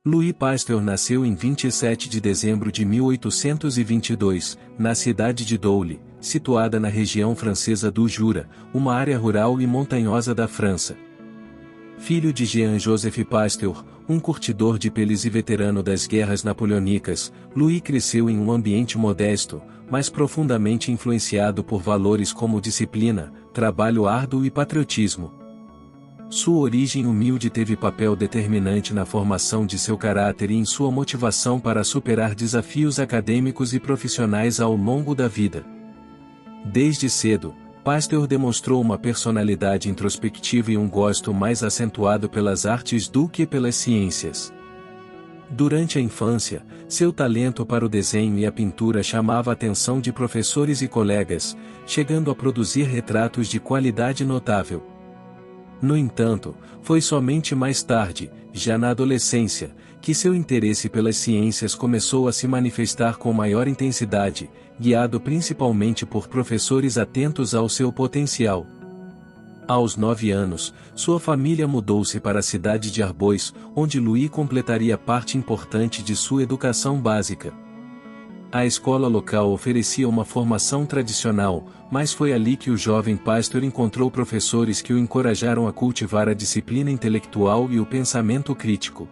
Louis Pasteur nasceu em 27 de dezembro de 1822, na cidade de Dole, situada na região francesa do Jura, uma área rural e montanhosa da França. Filho de Jean-Joseph Pasteur, um curtidor de peles e veterano das guerras napoleônicas, Louis cresceu em um ambiente modesto, mas profundamente influenciado por valores como disciplina, trabalho árduo e patriotismo. Sua origem humilde teve papel determinante na formação de seu caráter e em sua motivação para superar desafios acadêmicos e profissionais ao longo da vida. Desde cedo, Pasteur demonstrou uma personalidade introspectiva e um gosto mais acentuado pelas artes do que pelas ciências. Durante a infância, seu talento para o desenho e a pintura chamava a atenção de professores e colegas, chegando a produzir retratos de qualidade notável. No entanto, foi somente mais tarde, já na adolescência, que seu interesse pelas ciências começou a se manifestar com maior intensidade, guiado principalmente por professores atentos ao seu potencial. Aos 9 anos, sua família mudou-se para a cidade de Arbois, onde Louis completaria parte importante de sua educação básica. A escola local oferecia uma formação tradicional, mas foi ali que o jovem Pasteur encontrou professores que o encorajaram a cultivar a disciplina intelectual e o pensamento crítico.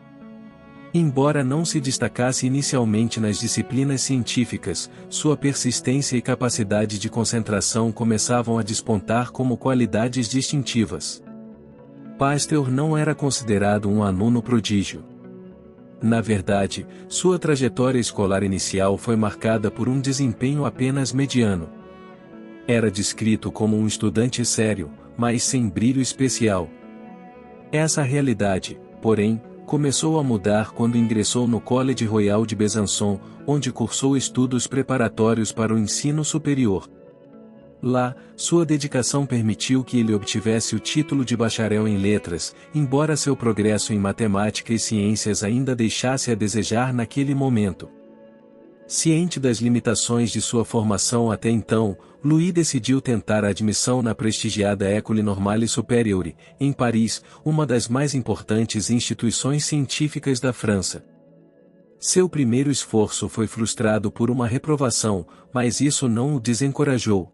Embora não se destacasse inicialmente nas disciplinas científicas, sua persistência e capacidade de concentração começavam a despontar como qualidades distintivas. Pasteur não era considerado um aluno prodígio. Na verdade, sua trajetória escolar inicial foi marcada por um desempenho apenas mediano. Era descrito como um estudante sério, mas sem brilho especial. Essa realidade, porém, começou a mudar quando ingressou no Collège Royal de Besançon, onde cursou estudos preparatórios para o ensino superior. Lá, sua dedicação permitiu que ele obtivesse o título de bacharel em letras, embora seu progresso em matemática e ciências ainda deixasse a desejar naquele momento. Ciente das limitações de sua formação até então, Louis decidiu tentar a admissão na prestigiada École Normale Supérieure, em Paris, uma das mais importantes instituições científicas da França. Seu primeiro esforço foi frustrado por uma reprovação, mas isso não o desencorajou.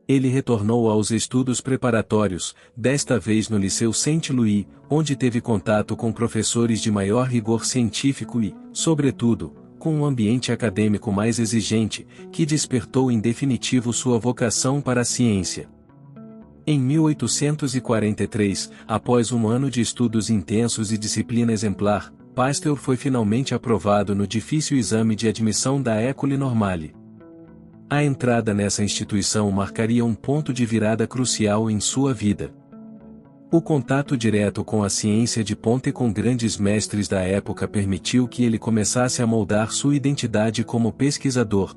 Ele retornou aos estudos preparatórios, desta vez no Liceu Saint-Louis, onde teve contato com professores de maior rigor científico e, sobretudo, com um ambiente acadêmico mais exigente, que despertou em definitivo sua vocação para a ciência. Em 1843, após um ano de estudos intensos e disciplina exemplar, Pasteur foi finalmente aprovado no difícil exame de admissão da École Normale. A entrada nessa instituição marcaria um ponto de virada crucial em sua vida. O contato direto com a ciência de ponta e com grandes mestres da época permitiu que ele começasse a moldar sua identidade como pesquisador.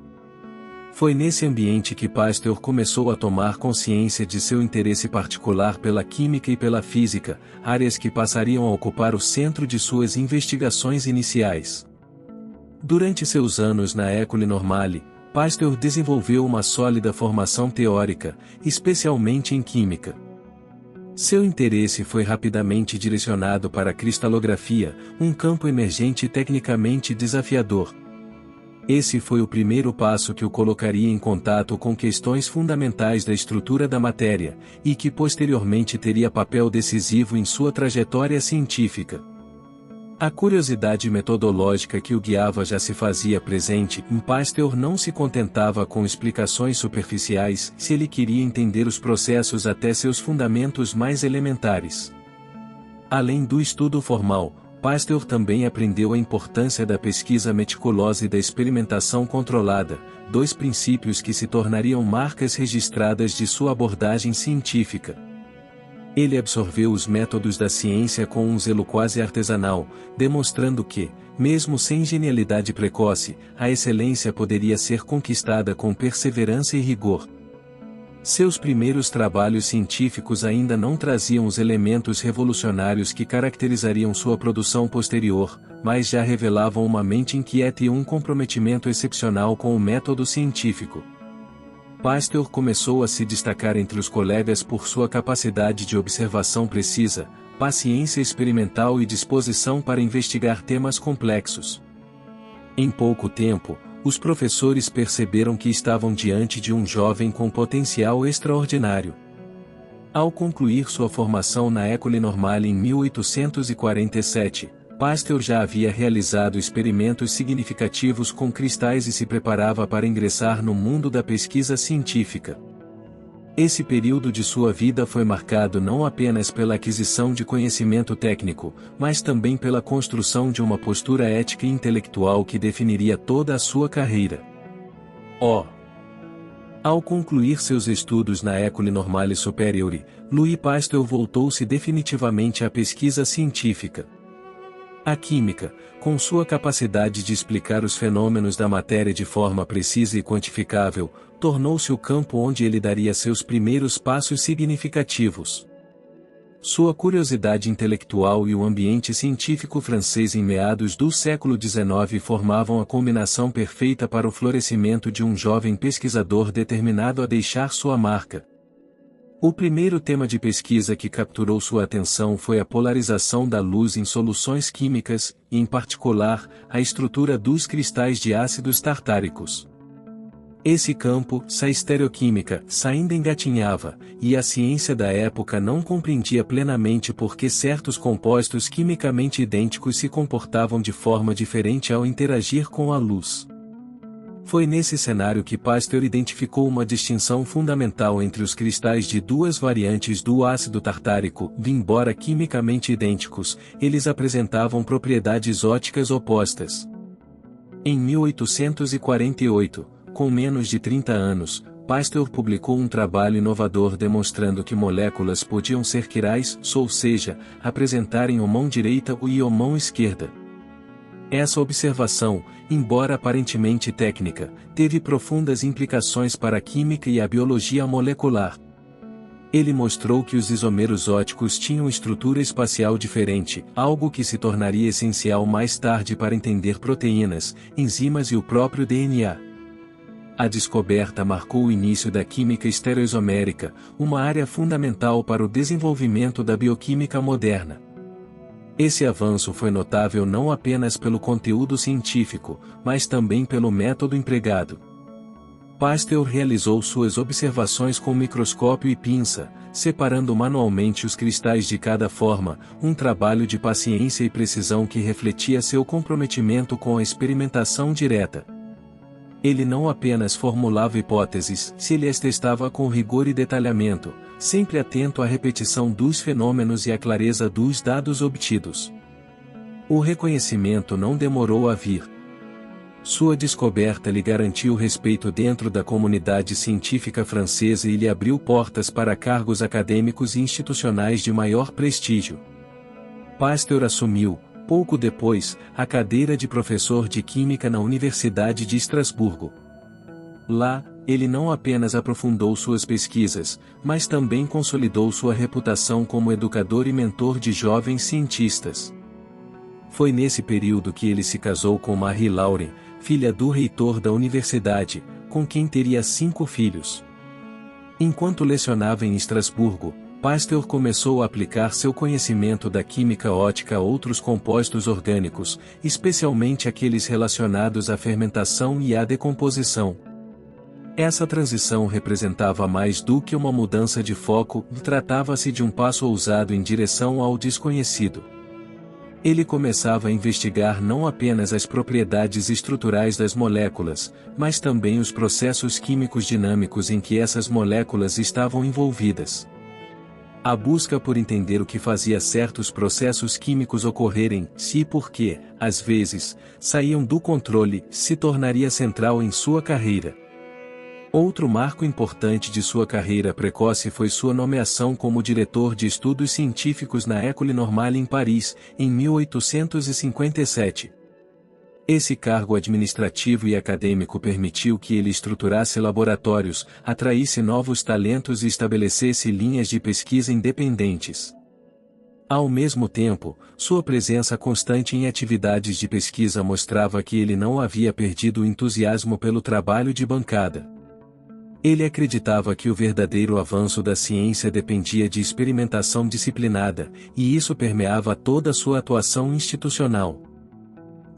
Foi nesse ambiente que Pasteur começou a tomar consciência de seu interesse particular pela química e pela física, áreas que passariam a ocupar o centro de suas investigações iniciais. Durante seus anos na École Normale, Pasteur desenvolveu uma sólida formação teórica, especialmente em química. Seu interesse foi rapidamente direcionado para a cristalografia, um campo emergente e tecnicamente desafiador. Esse foi o primeiro passo que o colocaria em contato com questões fundamentais da estrutura da matéria, e que posteriormente teria papel decisivo em sua trajetória científica. A curiosidade metodológica que o guiava já se fazia presente. Pasteur não se contentava com explicações superficiais, se ele queria entender os processos até seus fundamentos mais elementares. Além do estudo formal, Pasteur também aprendeu a importância da pesquisa meticulosa e da experimentação controlada, dois princípios que se tornariam marcas registradas de sua abordagem científica. Ele absorveu os métodos da ciência com um zelo quase artesanal, demonstrando que, mesmo sem genialidade precoce, a excelência poderia ser conquistada com perseverança e rigor. Seus primeiros trabalhos científicos ainda não traziam os elementos revolucionários que caracterizariam sua produção posterior, mas já revelavam uma mente inquieta e um comprometimento excepcional com o método científico. Pasteur começou a se destacar entre os colegas por sua capacidade de observação precisa, paciência experimental e disposição para investigar temas complexos. Em pouco tempo, os professores perceberam que estavam diante de um jovem com potencial extraordinário. Ao concluir sua formação na École Normale em 1847, Pasteur já havia realizado experimentos significativos com cristais e se preparava para ingressar no mundo da pesquisa científica. Esse período de sua vida foi marcado não apenas pela aquisição de conhecimento técnico, mas também pela construção de uma postura ética e intelectual que definiria toda a sua carreira. Ao concluir seus estudos na École Normale Supérieure, Louis Pasteur voltou-se definitivamente à pesquisa científica. A química, com sua capacidade de explicar os fenômenos da matéria de forma precisa e quantificável, tornou-se o campo onde ele daria seus primeiros passos significativos. Sua curiosidade intelectual e o ambiente científico francês em meados do século XIX formavam a combinação perfeita para o florescimento de um jovem pesquisador determinado a deixar sua marca. O primeiro tema de pesquisa que capturou sua atenção foi a polarização da luz em soluções químicas, e em particular, a estrutura dos cristais de ácidos tartáricos. Esse campo, a estereoquímica, ainda engatinhava, e a ciência da época não compreendia plenamente por que certos compostos quimicamente idênticos se comportavam de forma diferente ao interagir com a luz. Foi nesse cenário que Pasteur identificou uma distinção fundamental entre os cristais de duas variantes do ácido tartárico, embora quimicamente idênticos, eles apresentavam propriedades ópticas opostas. Em 1848, com menos de 30 anos, Pasteur publicou um trabalho inovador demonstrando que moléculas podiam ser quirais, ou seja, apresentarem a mão direita e a mão esquerda. Essa observação, embora aparentemente técnica, teve profundas implicações para a química e a biologia molecular. Ele mostrou que os isômeros óticos tinham estrutura espacial diferente, algo que se tornaria essencial mais tarde para entender proteínas, enzimas e o próprio DNA. A descoberta marcou o início da química estereoisomérica, uma área fundamental para o desenvolvimento da bioquímica moderna. Esse avanço foi notável não apenas pelo conteúdo científico, mas também pelo método empregado. Pasteur realizou suas observações com microscópio e pinça, separando manualmente os cristais de cada forma, um trabalho de paciência e precisão que refletia seu comprometimento com a experimentação direta. Ele não apenas formulava hipóteses, ele as testava com rigor e detalhamento, sempre atento à repetição dos fenômenos e à clareza dos dados obtidos. O reconhecimento não demorou a vir. Sua descoberta lhe garantiu respeito dentro da comunidade científica francesa e lhe abriu portas para cargos acadêmicos e institucionais de maior prestígio. Pasteur assumiu, pouco depois, a cadeira de professor de Química na Universidade de Estrasburgo. Lá, ele não apenas aprofundou suas pesquisas, mas também consolidou sua reputação como educador e mentor de jovens cientistas. Foi nesse período que ele se casou com Marie Laure, filha do reitor da universidade, com quem teria 5 filhos. Enquanto lecionava em Estrasburgo, Pasteur começou a aplicar seu conhecimento da química ótica a outros compostos orgânicos, especialmente aqueles relacionados à fermentação e à decomposição. Essa transição representava mais do que uma mudança de foco, tratava-se de um passo ousado em direção ao desconhecido. Ele começava a investigar não apenas as propriedades estruturais das moléculas, mas também os processos químicos dinâmicos em que essas moléculas estavam envolvidas. A busca por entender o que fazia certos processos químicos ocorrerem, se e por que, às vezes, saíam do controle, se tornaria central em sua carreira. Outro marco importante de sua carreira precoce foi sua nomeação como diretor de estudos científicos na École Normale em Paris, em 1857. Esse cargo administrativo e acadêmico permitiu que ele estruturasse laboratórios, atraísse novos talentos e estabelecesse linhas de pesquisa independentes. Ao mesmo tempo, sua presença constante em atividades de pesquisa mostrava que ele não havia perdido o entusiasmo pelo trabalho de bancada. Ele acreditava que o verdadeiro avanço da ciência dependia de experimentação disciplinada, e isso permeava toda a sua atuação institucional.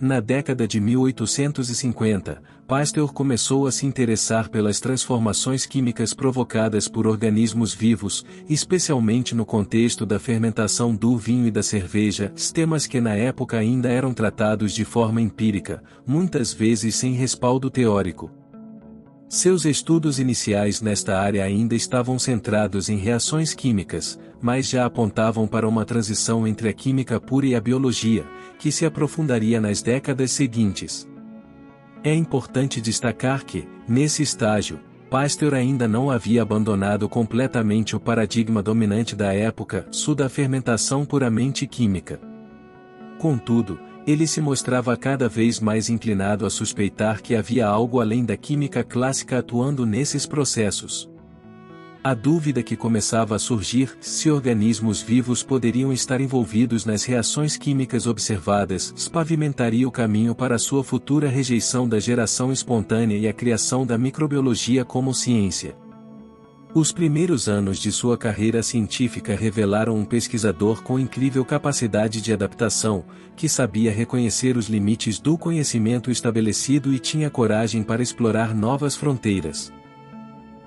Na década de 1850, Pasteur começou a se interessar pelas transformações químicas provocadas por organismos vivos, especialmente no contexto da fermentação do vinho e da cerveja, temas que na época ainda eram tratados de forma empírica, muitas vezes sem respaldo teórico. Seus estudos iniciais nesta área ainda estavam centrados em reações químicas, mas já apontavam para uma transição entre a química pura e a biologia, que se aprofundaria nas décadas seguintes. É importante destacar que, nesse estágio, Pasteur ainda não havia abandonado completamente o paradigma dominante da época, da fermentação puramente química. Contudo, ele se mostrava cada vez mais inclinado a suspeitar que havia algo além da química clássica atuando nesses processos. A dúvida que começava a surgir se organismos vivos poderiam estar envolvidos nas reações químicas observadas pavimentaria o caminho para sua futura rejeição da geração espontânea e a criação da microbiologia como ciência. Os primeiros anos de sua carreira científica revelaram um pesquisador com incrível capacidade de adaptação, que sabia reconhecer os limites do conhecimento estabelecido e tinha coragem para explorar novas fronteiras.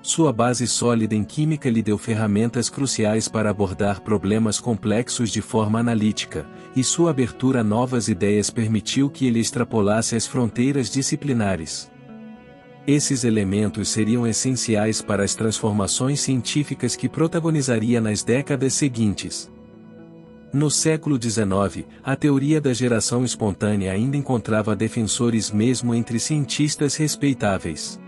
Sua base sólida em química lhe deu ferramentas cruciais para abordar problemas complexos de forma analítica, e sua abertura a novas ideias permitiu que ele extrapolasse as fronteiras disciplinares. Esses elementos seriam essenciais para as transformações científicas que protagonizaria nas décadas seguintes. No século XIX, a teoria da geração espontânea ainda encontrava defensores mesmo entre cientistas respeitáveis.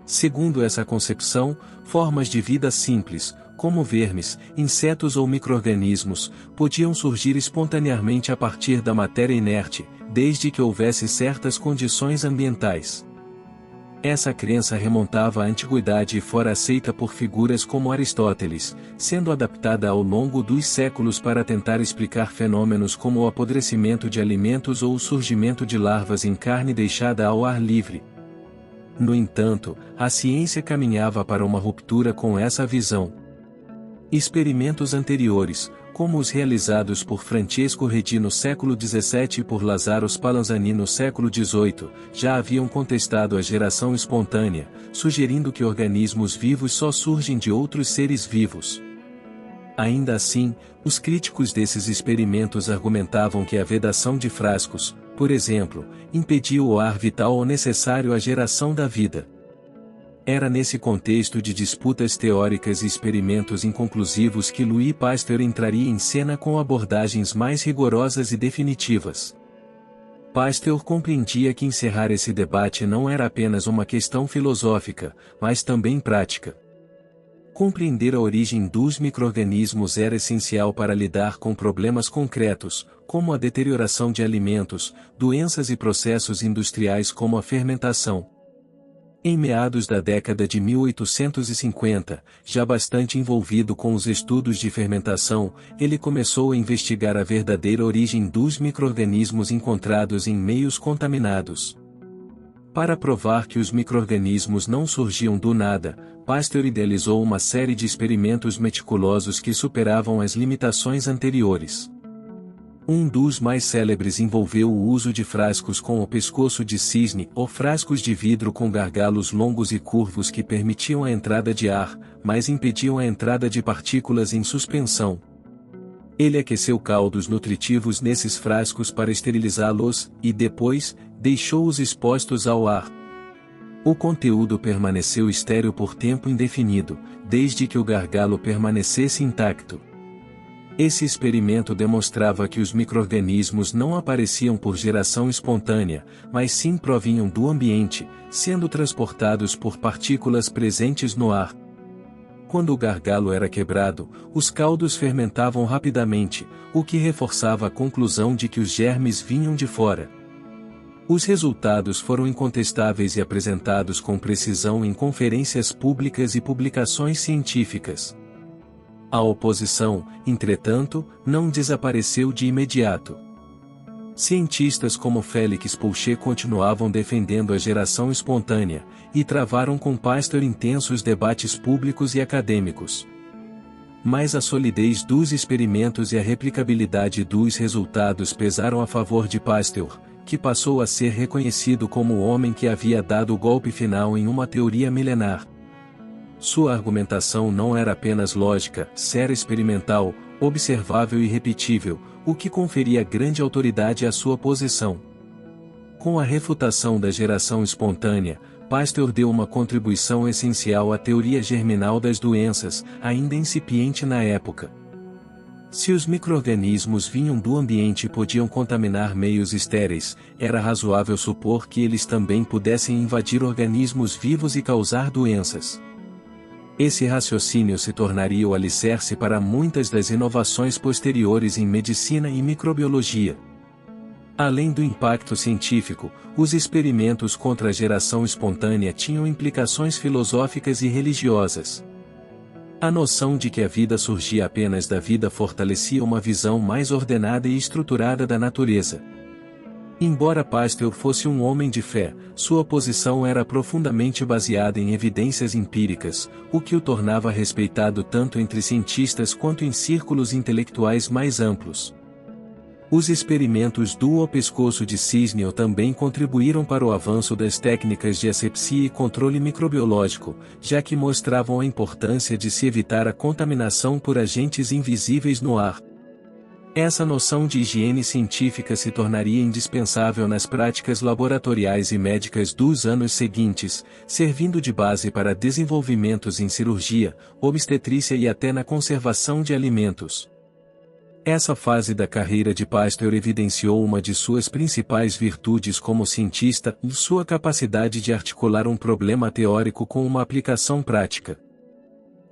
Segundo essa concepção, formas de vida simples, como vermes, insetos ou micro-organismos, podiam surgir espontaneamente a partir da matéria inerte, desde que houvesse certas condições ambientais. Essa crença remontava à antiguidade e fora aceita por figuras como Aristóteles, sendo adaptada ao longo dos séculos para tentar explicar fenômenos como o apodrecimento de alimentos ou o surgimento de larvas em carne deixada ao ar livre. No entanto, a ciência caminhava para uma ruptura com essa visão. Experimentos anteriores, como os realizados por Francesco Redi no século XVII e por Lazzaro Spallanzani no século XVIII, já haviam contestado a geração espontânea, sugerindo que organismos vivos só surgem de outros seres vivos. Ainda assim, os críticos desses experimentos argumentavam que a vedação de frascos, por exemplo, impediu o ar vital ou necessário à geração da vida. Era nesse contexto de disputas teóricas e experimentos inconclusivos que Louis Pasteur entraria em cena com abordagens mais rigorosas e definitivas. Pasteur compreendia que encerrar esse debate não era apenas uma questão filosófica, mas também prática. Compreender a origem dos micro-organismos era essencial para lidar com problemas concretos, como a deterioração de alimentos, doenças e processos industriais como a fermentação. Em meados da década de 1850, já bastante envolvido com os estudos de fermentação, ele começou a investigar a verdadeira origem dos micro-organismos encontrados em meios contaminados. Para provar que os micro-organismos não surgiam do nada, Pasteur idealizou uma série de experimentos meticulosos que superavam as limitações anteriores. Um dos mais célebres envolveu o uso de frascos com o pescoço de cisne ou frascos de vidro com gargalos longos e curvos que permitiam a entrada de ar, mas impediam a entrada de partículas em suspensão. Ele aqueceu caldos nutritivos nesses frascos para esterilizá-los, e depois, deixou-os expostos ao ar. O conteúdo permaneceu estéril por tempo indefinido, desde que o gargalo permanecesse intacto. Esse experimento demonstrava que os micro-organismos não apareciam por geração espontânea, mas sim provinham do ambiente, sendo transportados por partículas presentes no ar. Quando o gargalo era quebrado, os caldos fermentavam rapidamente, o que reforçava a conclusão de que os germes vinham de fora. Os resultados foram incontestáveis e apresentados com precisão em conferências públicas e publicações científicas. A oposição, entretanto, não desapareceu de imediato. Cientistas como Félix Pouchet continuavam defendendo a geração espontânea, e travaram com Pasteur intensos debates públicos e acadêmicos. Mas a solidez dos experimentos e a replicabilidade dos resultados pesaram a favor de Pasteur, que passou a ser reconhecido como o homem que havia dado o golpe final em uma teoria milenar. Sua argumentação não era apenas lógica, era experimental, observável e repetível, o que conferia grande autoridade à sua posição. Com a refutação da geração espontânea, Pasteur deu uma contribuição essencial à teoria germinal das doenças, ainda incipiente na época. Se os micro-organismos vinham do ambiente e podiam contaminar meios estéreis, era razoável supor que eles também pudessem invadir organismos vivos e causar doenças. Esse raciocínio se tornaria o alicerce para muitas das inovações posteriores em medicina e microbiologia. Além do impacto científico, os experimentos contra a geração espontânea tinham implicações filosóficas e religiosas. A noção de que a vida surgia apenas da vida fortalecia uma visão mais ordenada e estruturada da natureza. Embora Pasteur fosse um homem de fé, sua posição era profundamente baseada em evidências empíricas, o que o tornava respeitado tanto entre cientistas quanto em círculos intelectuais mais amplos. Os experimentos do pescoço de cisne também contribuíram para o avanço das técnicas de asepsia e controle microbiológico, já que mostravam a importância de se evitar a contaminação por agentes invisíveis no ar. Essa noção de higiene científica se tornaria indispensável nas práticas laboratoriais e médicas dos anos seguintes, servindo de base para desenvolvimentos em cirurgia, obstetrícia e até na conservação de alimentos. Essa fase da carreira de Pasteur evidenciou uma de suas principais virtudes como cientista, sua capacidade de articular um problema teórico com uma aplicação prática.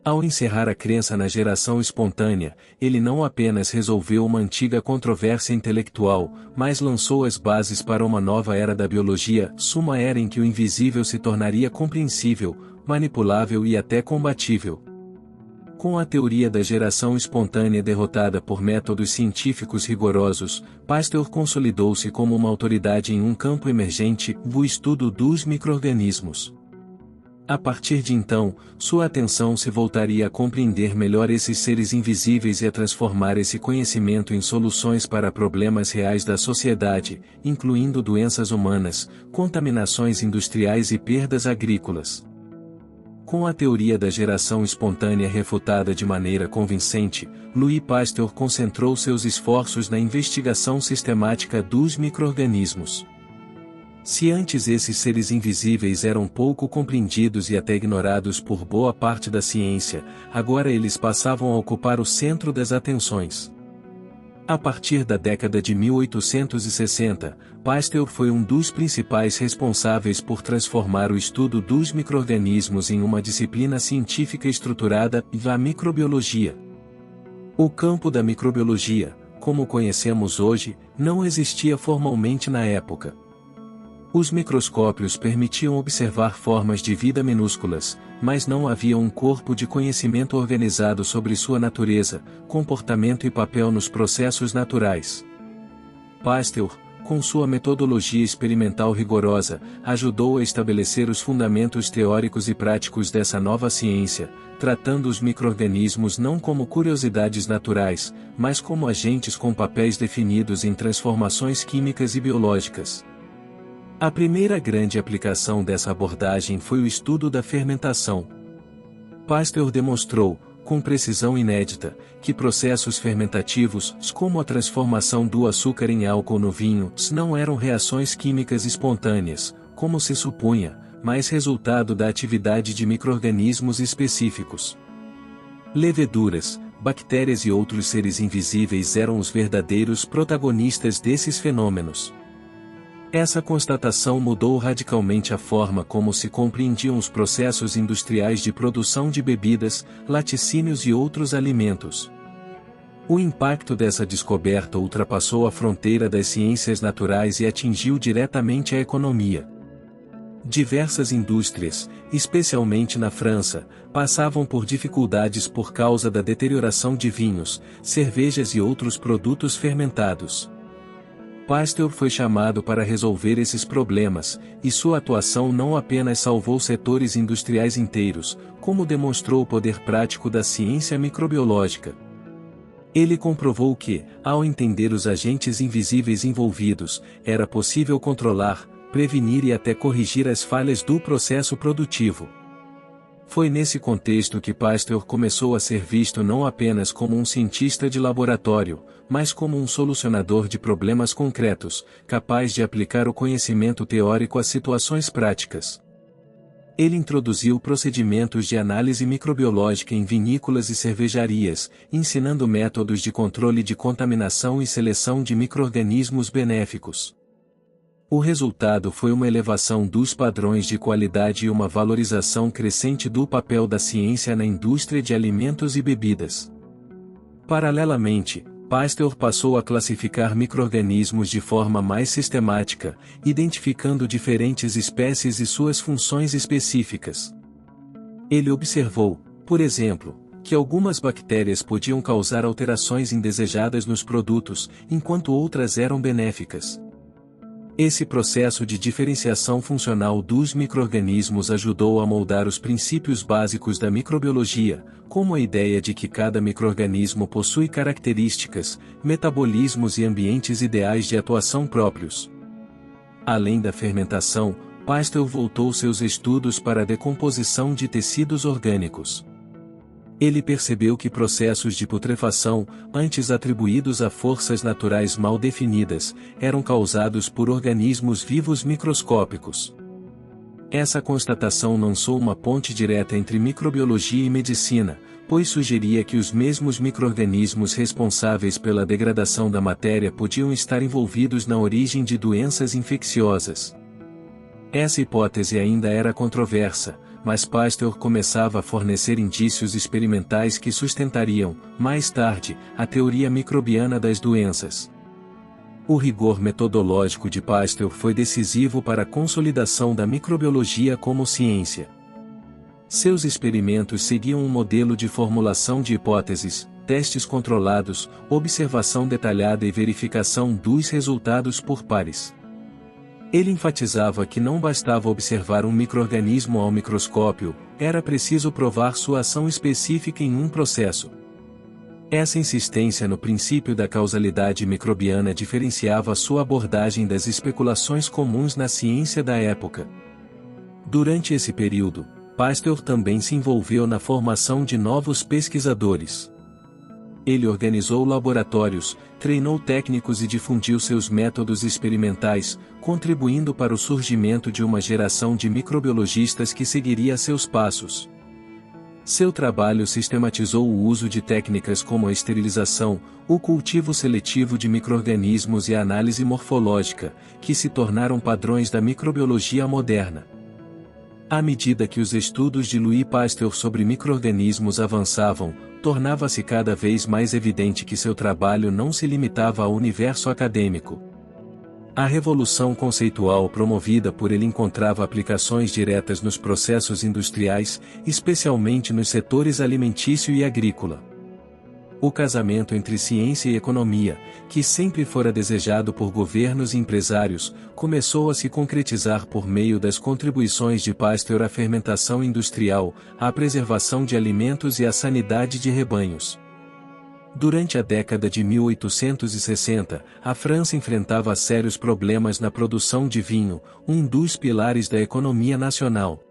Ao encerrar a crença na geração espontânea, ele não apenas resolveu uma antiga controvérsia intelectual, mas lançou as bases para uma nova era da biologia, uma era em que o invisível se tornaria compreensível, manipulável e até combatível. Com a teoria da geração espontânea derrotada por métodos científicos rigorosos, Pasteur consolidou-se como uma autoridade em um campo emergente, o estudo dos micro-organismos. A partir de então, sua atenção se voltaria a compreender melhor esses seres invisíveis e a transformar esse conhecimento em soluções para problemas reais da sociedade, incluindo doenças humanas, contaminações industriais e perdas agrícolas. Com a teoria da geração espontânea refutada de maneira convincente, Louis Pasteur concentrou seus esforços na investigação sistemática dos micro-organismos. Se antes esses seres invisíveis eram pouco compreendidos e até ignorados por boa parte da ciência, agora eles passavam a ocupar o centro das atenções. A partir da década de 1860, Pasteur foi um dos principais responsáveis por transformar o estudo dos micro-organismos em uma disciplina científica estruturada, a microbiologia. O campo da microbiologia, como conhecemos hoje, não existia formalmente na época. Os microscópios permitiam observar formas de vida minúsculas, mas não havia um corpo de conhecimento organizado sobre sua natureza, comportamento e papel nos processos naturais. Pasteur, com sua metodologia experimental rigorosa, ajudou a estabelecer os fundamentos teóricos e práticos dessa nova ciência, tratando os micro-organismos não como curiosidades naturais, mas como agentes com papéis definidos em transformações químicas e biológicas. A primeira grande aplicação dessa abordagem foi o estudo da fermentação. Pasteur demonstrou, com precisão inédita, que processos fermentativos, como a transformação do açúcar em álcool no vinho, não eram reações químicas espontâneas, como se supunha, mas resultado da atividade de micro-organismos específicos. Leveduras, bactérias e outros seres invisíveis eram os verdadeiros protagonistas desses fenômenos. Essa constatação mudou radicalmente a forma como se compreendiam os processos industriais de produção de bebidas, laticínios e outros alimentos. O impacto dessa descoberta ultrapassou a fronteira das ciências naturais e atingiu diretamente a economia. Diversas indústrias, especialmente na França, passavam por dificuldades por causa da deterioração de vinhos, cervejas e outros produtos fermentados. Pasteur foi chamado para resolver esses problemas, e sua atuação não apenas salvou setores industriais inteiros, como demonstrou o poder prático da ciência microbiológica. Ele comprovou que, ao entender os agentes invisíveis envolvidos, era possível controlar, prevenir e até corrigir as falhas do processo produtivo. Foi nesse contexto que Pasteur começou a ser visto não apenas como um cientista de laboratório, mas como um solucionador de problemas concretos, capaz de aplicar o conhecimento teórico às situações práticas. Ele introduziu procedimentos de análise microbiológica em vinícolas e cervejarias, ensinando métodos de controle de contaminação e seleção de micro-organismos benéficos. O resultado foi uma elevação dos padrões de qualidade e uma valorização crescente do papel da ciência na indústria de alimentos e bebidas. Paralelamente, Pasteur passou a classificar micro-organismos de forma mais sistemática, identificando diferentes espécies e suas funções específicas. Ele observou, por exemplo, que algumas bactérias podiam causar alterações indesejadas nos produtos, enquanto outras eram benéficas. Esse processo de diferenciação funcional dos micro-organismos ajudou a moldar os princípios básicos da microbiologia, como a ideia de que cada micro-organismo possui características, metabolismos e ambientes ideais de atuação próprios. Além da fermentação, Pasteur voltou seus estudos para a decomposição de tecidos orgânicos. Ele percebeu que processos de putrefação, antes atribuídos a forças naturais mal definidas, eram causados por organismos vivos microscópicos. Essa constatação lançou uma ponte direta entre microbiologia e medicina, pois sugeria que os mesmos micro-organismos responsáveis pela degradação da matéria podiam estar envolvidos na origem de doenças infecciosas. Essa hipótese ainda era controversa, mas Pasteur começava a fornecer indícios experimentais que sustentariam, mais tarde, a teoria microbiana das doenças. O rigor metodológico de Pasteur foi decisivo para a consolidação da microbiologia como ciência. Seus experimentos seguiam um modelo de formulação de hipóteses, testes controlados, observação detalhada e verificação dos resultados por pares. Ele enfatizava que não bastava observar um micro-organismo ao microscópio, era preciso provar sua ação específica em um processo. Essa insistência no princípio da causalidade microbiana diferenciava sua abordagem das especulações comuns na ciência da época. Durante esse período, Pasteur também se envolveu na formação de novos pesquisadores. Ele organizou laboratórios, treinou técnicos e difundiu seus métodos experimentais, contribuindo para o surgimento de uma geração de microbiologistas que seguiria seus passos. Seu trabalho sistematizou o uso de técnicas como a esterilização, o cultivo seletivo de micro-organismos e a análise morfológica, que se tornaram padrões da microbiologia moderna. À medida que os estudos de Louis Pasteur sobre micro-organismos avançavam, tornava-se cada vez mais evidente que seu trabalho não se limitava ao universo acadêmico. A revolução conceitual promovida por ele encontrava aplicações diretas nos processos industriais, especialmente nos setores alimentício e agrícola. O casamento entre ciência e economia, que sempre fora desejado por governos e empresários, começou a se concretizar por meio das contribuições de Pasteur à fermentação industrial, à preservação de alimentos e à sanidade de rebanhos. Durante a década de 1860, a França enfrentava sérios problemas na produção de vinho, um dos pilares da economia nacional.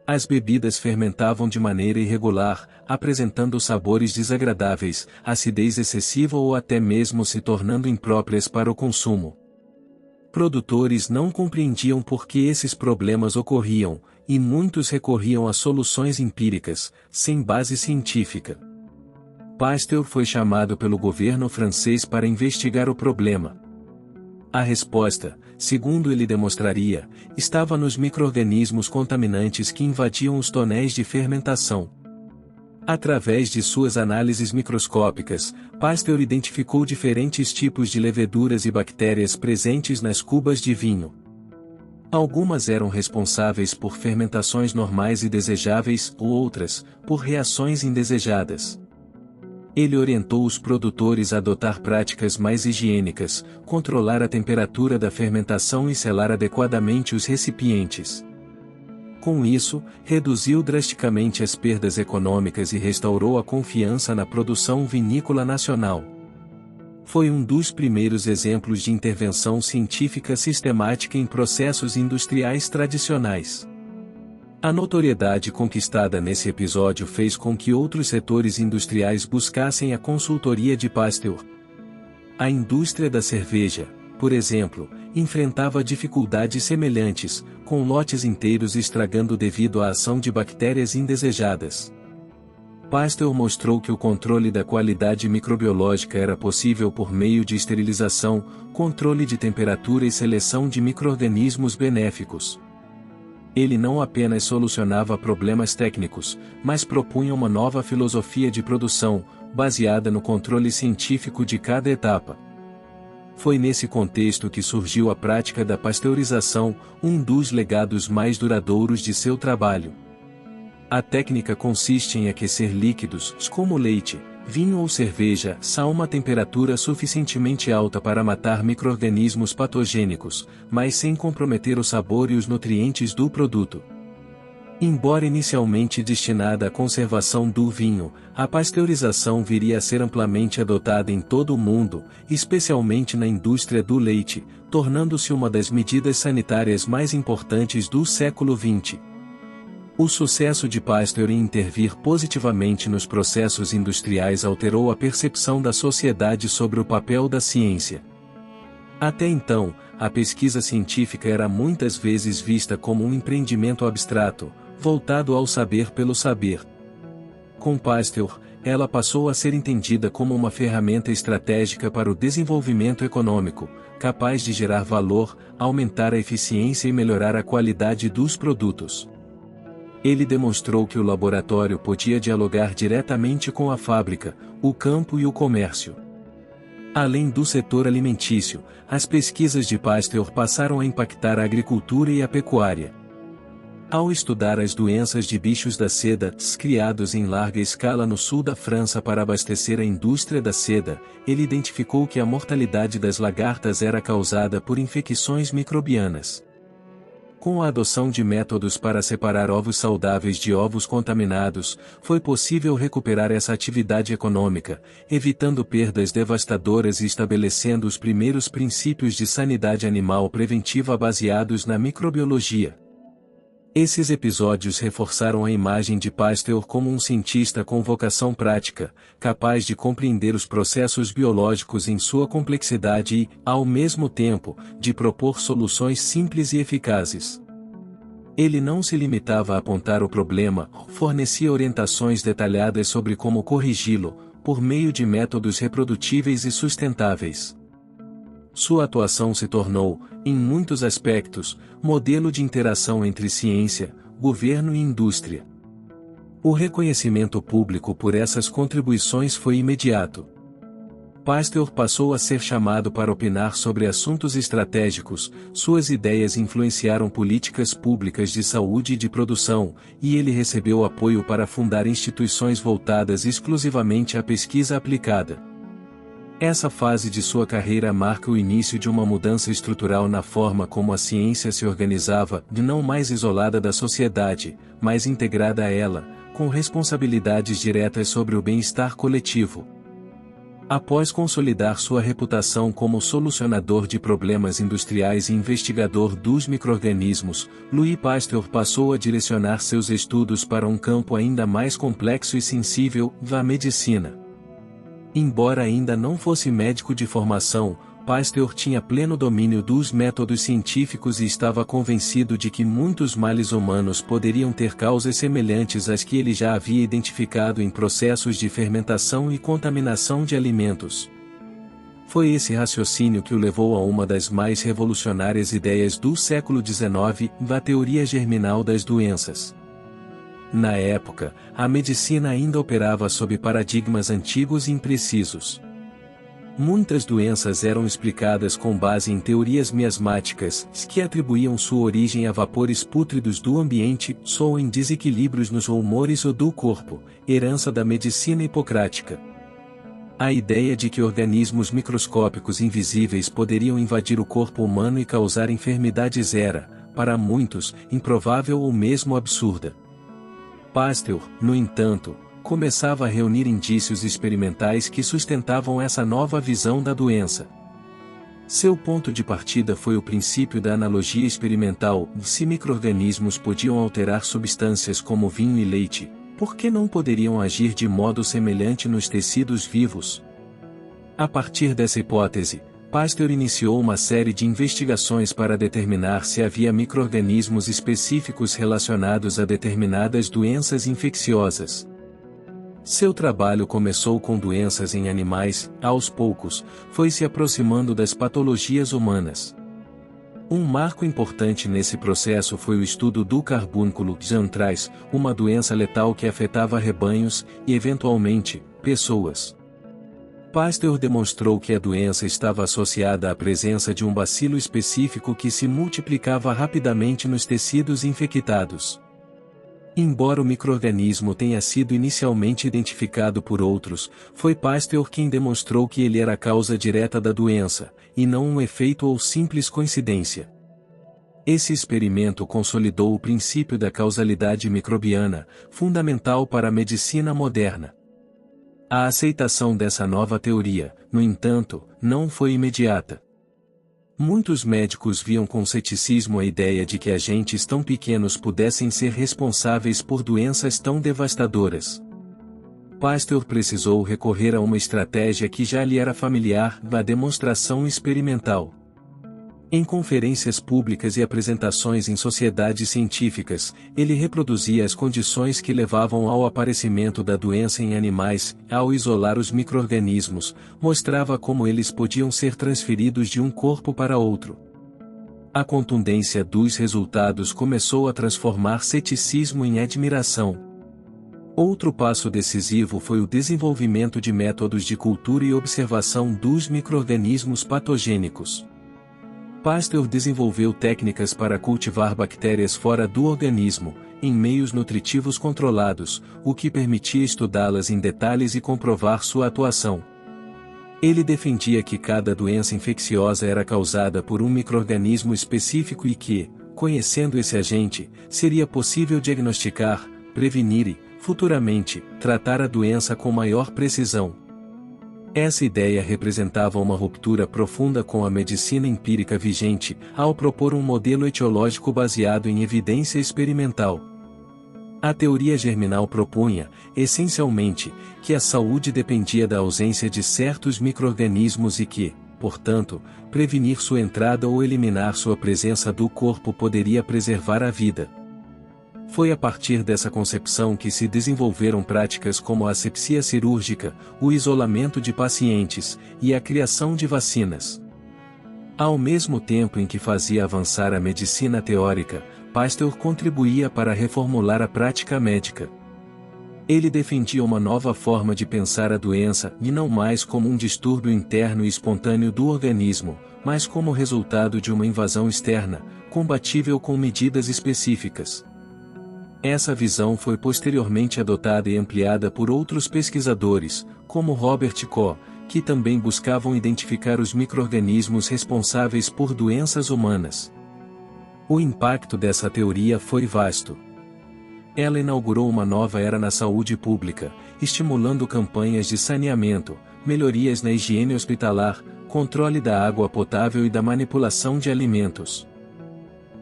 As bebidas fermentavam de maneira irregular, apresentando sabores desagradáveis, acidez excessiva ou até mesmo se tornando impróprias para o consumo. Produtores não compreendiam por que esses problemas ocorriam, e muitos recorriam a soluções empíricas, sem base científica. Pasteur foi chamado pelo governo francês para investigar o problema. A resposta, segundo ele demonstraria, estava nos micro-organismos contaminantes que invadiam os tonéis de fermentação. Através de suas análises microscópicas, Pasteur identificou diferentes tipos de leveduras e bactérias presentes nas cubas de vinho. Algumas eram responsáveis por fermentações normais e desejáveis, ou outras, por reações indesejadas. Ele orientou os produtores a adotar práticas mais higiênicas, controlar a temperatura da fermentação e selar adequadamente os recipientes. Com isso, reduziu drasticamente as perdas econômicas e restaurou a confiança na produção vinícola nacional. Foi um dos primeiros exemplos de intervenção científica sistemática em processos industriais tradicionais. A notoriedade conquistada nesse episódio fez com que outros setores industriais buscassem a consultoria de Pasteur. A indústria da cerveja, por exemplo, enfrentava dificuldades semelhantes, com lotes inteiros estragando devido à ação de bactérias indesejadas. Pasteur mostrou que o controle da qualidade microbiológica era possível por meio de esterilização, controle de temperatura e seleção de micro-organismos benéficos. Ele não apenas solucionava problemas técnicos, mas propunha uma nova filosofia de produção, baseada no controle científico de cada etapa. Foi nesse contexto que surgiu a prática da pasteurização, um dos legados mais duradouros de seu trabalho. A técnica consiste em aquecer líquidos, como leite, vinho ou cerveja, a uma temperatura suficientemente alta para matar micro-organismos patogênicos, mas sem comprometer o sabor e os nutrientes do produto. Embora inicialmente destinada à conservação do vinho, a pasteurização viria a ser amplamente adotada em todo o mundo, especialmente na indústria do leite, tornando-se uma das medidas sanitárias mais importantes do século XX. O sucesso de Pasteur em intervir positivamente nos processos industriais alterou a percepção da sociedade sobre o papel da ciência. Até então, a pesquisa científica era muitas vezes vista como um empreendimento abstrato, voltado ao saber pelo saber. Com Pasteur, ela passou a ser entendida como uma ferramenta estratégica para o desenvolvimento econômico, capaz de gerar valor, aumentar a eficiência e melhorar a qualidade dos produtos. Ele demonstrou que o laboratório podia dialogar diretamente com a fábrica, o campo e o comércio. Além do setor alimentício, as pesquisas de Pasteur passaram a impactar a agricultura e a pecuária. Ao estudar as doenças de bichos da seda, criados em larga escala no sul da França para abastecer a indústria da seda, ele identificou que a mortalidade das lagartas era causada por infecções microbianas. Com a adoção de métodos para separar ovos saudáveis de ovos contaminados, foi possível recuperar essa atividade econômica, evitando perdas devastadoras e estabelecendo os primeiros princípios de sanidade animal preventiva baseados na microbiologia. Esses episódios reforçaram a imagem de Pasteur como um cientista com vocação prática, capaz de compreender os processos biológicos em sua complexidade e, ao mesmo tempo, de propor soluções simples e eficazes. Ele não se limitava a apontar o problema, fornecia orientações detalhadas sobre como corrigi-lo, por meio de métodos reprodutíveis e sustentáveis. Sua atuação se tornou, em muitos aspectos, modelo de interação entre ciência, governo e indústria. O reconhecimento público por essas contribuições foi imediato. Pasteur passou a ser chamado para opinar sobre assuntos estratégicos, suas ideias influenciaram políticas públicas de saúde e de produção, e ele recebeu apoio para fundar instituições voltadas exclusivamente à pesquisa aplicada. Essa fase de sua carreira marca o início de uma mudança estrutural na forma como a ciência se organizava, não mais isolada da sociedade, mas integrada a ela, com responsabilidades diretas sobre o bem-estar coletivo. Após consolidar sua reputação como solucionador de problemas industriais e investigador dos micro-organismos, Louis Pasteur passou a direcionar seus estudos para um campo ainda mais complexo e sensível, a medicina. Embora ainda não fosse médico de formação, Pasteur tinha pleno domínio dos métodos científicos e estava convencido de que muitos males humanos poderiam ter causas semelhantes às que ele já havia identificado em processos de fermentação e contaminação de alimentos. Foi esse raciocínio que o levou a uma das mais revolucionárias ideias do século XIX, a teoria germinal das doenças. Na época, a medicina ainda operava sob paradigmas antigos e imprecisos. Muitas doenças eram explicadas com base em teorias miasmáticas, que atribuíam sua origem a vapores pútridos do ambiente, ou em desequilíbrios nos humores ou do corpo, herança da medicina hipocrática. A ideia de que organismos microscópicos invisíveis poderiam invadir o corpo humano e causar enfermidades era, para muitos, improvável ou mesmo absurda. Pasteur, no entanto, começava a reunir indícios experimentais que sustentavam essa nova visão da doença. Seu ponto de partida foi o princípio da analogia experimental. Se micro-organismos podiam alterar substâncias como vinho e leite, por que não poderiam agir de modo semelhante nos tecidos vivos? A partir dessa hipótese, Pasteur iniciou uma série de investigações para determinar se havia micro-organismos específicos relacionados a determinadas doenças infecciosas. Seu trabalho começou com doenças em animais, aos poucos, foi se aproximando das patologias humanas. Um marco importante nesse processo foi o estudo do carbúnculo de antraz, uma doença letal que afetava rebanhos, e eventualmente, pessoas. Pasteur demonstrou que a doença estava associada à presença de um bacilo específico que se multiplicava rapidamente nos tecidos infectados. Embora o micro-organismo tenha sido inicialmente identificado por outros, foi Pasteur quem demonstrou que ele era a causa direta da doença, e não um efeito ou simples coincidência. Esse experimento consolidou o princípio da causalidade microbiana, fundamental para a medicina moderna. A aceitação dessa nova teoria, no entanto, não foi imediata. Muitos médicos viam com ceticismo a ideia de que agentes tão pequenos pudessem ser responsáveis por doenças tão devastadoras. Pasteur precisou recorrer a uma estratégia que já lhe era familiar, a demonstração experimental. Em conferências públicas e apresentações em sociedades científicas, ele reproduzia as condições que levavam ao aparecimento da doença em animais. Ao isolar os micro-organismos, mostrava como eles podiam ser transferidos de um corpo para outro. A contundência dos resultados começou a transformar ceticismo em admiração. Outro passo decisivo foi o desenvolvimento de métodos de cultura e observação dos micro-organismos patogênicos. Pasteur desenvolveu técnicas para cultivar bactérias fora do organismo, em meios nutritivos controlados, o que permitia estudá-las em detalhes e comprovar sua atuação. Ele defendia que cada doença infecciosa era causada por um micro-organismo específico e que, conhecendo esse agente, seria possível diagnosticar, prevenir e, futuramente, tratar a doença com maior precisão. Essa ideia representava uma ruptura profunda com a medicina empírica vigente, ao propor um modelo etiológico baseado em evidência experimental. A teoria germinal propunha, essencialmente, que a saúde dependia da ausência de certos micro-organismos e que, portanto, prevenir sua entrada ou eliminar sua presença do corpo poderia preservar a vida. Foi a partir dessa concepção que se desenvolveram práticas como a asepsia cirúrgica, o isolamento de pacientes, e a criação de vacinas. Ao mesmo tempo em que fazia avançar a medicina teórica, Pasteur contribuía para reformular a prática médica. Ele defendia uma nova forma de pensar a doença, e não mais como um distúrbio interno e espontâneo do organismo, mas como resultado de uma invasão externa, compatível com medidas específicas. Essa visão foi posteriormente adotada e ampliada por outros pesquisadores, como Robert Koch, que também buscavam identificar os micro-organismos responsáveis por doenças humanas. O impacto dessa teoria foi vasto. Ela inaugurou uma nova era na saúde pública, estimulando campanhas de saneamento, melhorias na higiene hospitalar, controle da água potável e da manipulação de alimentos.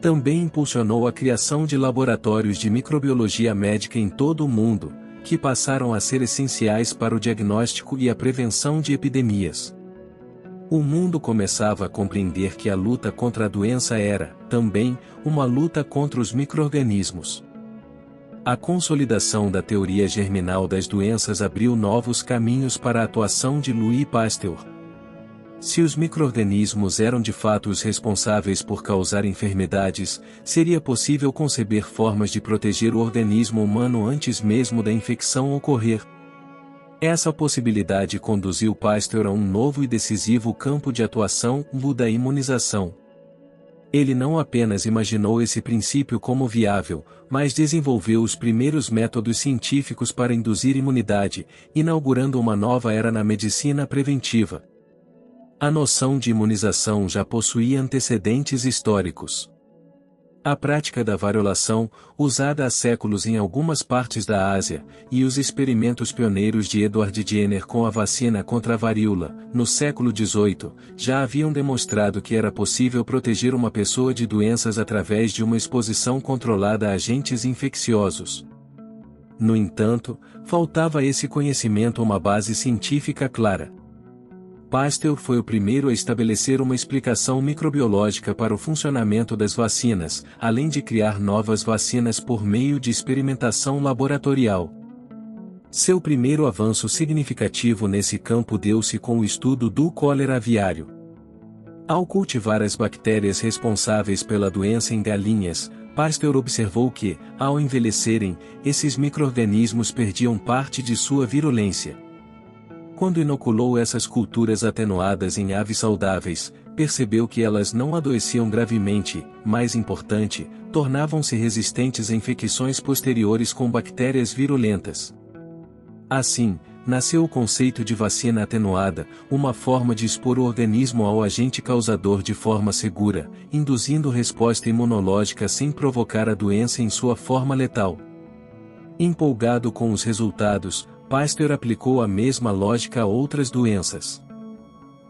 Também impulsionou a criação de laboratórios de microbiologia médica em todo o mundo, que passaram a ser essenciais para o diagnóstico e a prevenção de epidemias. O mundo começava a compreender que a luta contra a doença era, também, uma luta contra os micro-organismos. A consolidação da teoria germinal das doenças abriu novos caminhos para a atuação de Louis Pasteur. Se os micro-organismos eram de fato os responsáveis por causar enfermidades, seria possível conceber formas de proteger o organismo humano antes mesmo da infecção ocorrer. Essa possibilidade conduziu Pasteur a um novo e decisivo campo de atuação, o da imunização. Ele não apenas imaginou esse princípio como viável, mas desenvolveu os primeiros métodos científicos para induzir imunidade, inaugurando uma nova era na medicina preventiva. A noção de imunização já possuía antecedentes históricos. A prática da variolação, usada há séculos em algumas partes da Ásia, e os experimentos pioneiros de Edward Jenner com a vacina contra a varíola, no século XVIII, já haviam demonstrado que era possível proteger uma pessoa de doenças através de uma exposição controlada a agentes infecciosos. No entanto, faltava a esse conhecimento uma base científica clara. Pasteur foi o primeiro a estabelecer uma explicação microbiológica para o funcionamento das vacinas, além de criar novas vacinas por meio de experimentação laboratorial. Seu primeiro avanço significativo nesse campo deu-se com o estudo do cólera aviário. Ao cultivar as bactérias responsáveis pela doença em galinhas, Pasteur observou que, ao envelhecerem, esses micro-organismos perdiam parte de sua virulência. Quando inoculou essas culturas atenuadas em aves saudáveis, percebeu que elas não adoeciam gravemente, mais importante, tornavam-se resistentes a infecções posteriores com bactérias virulentas. Assim, nasceu o conceito de vacina atenuada, uma forma de expor o organismo ao agente causador de forma segura, induzindo resposta imunológica sem provocar a doença em sua forma letal. Empolgado com os resultados, Pasteur aplicou a mesma lógica a outras doenças.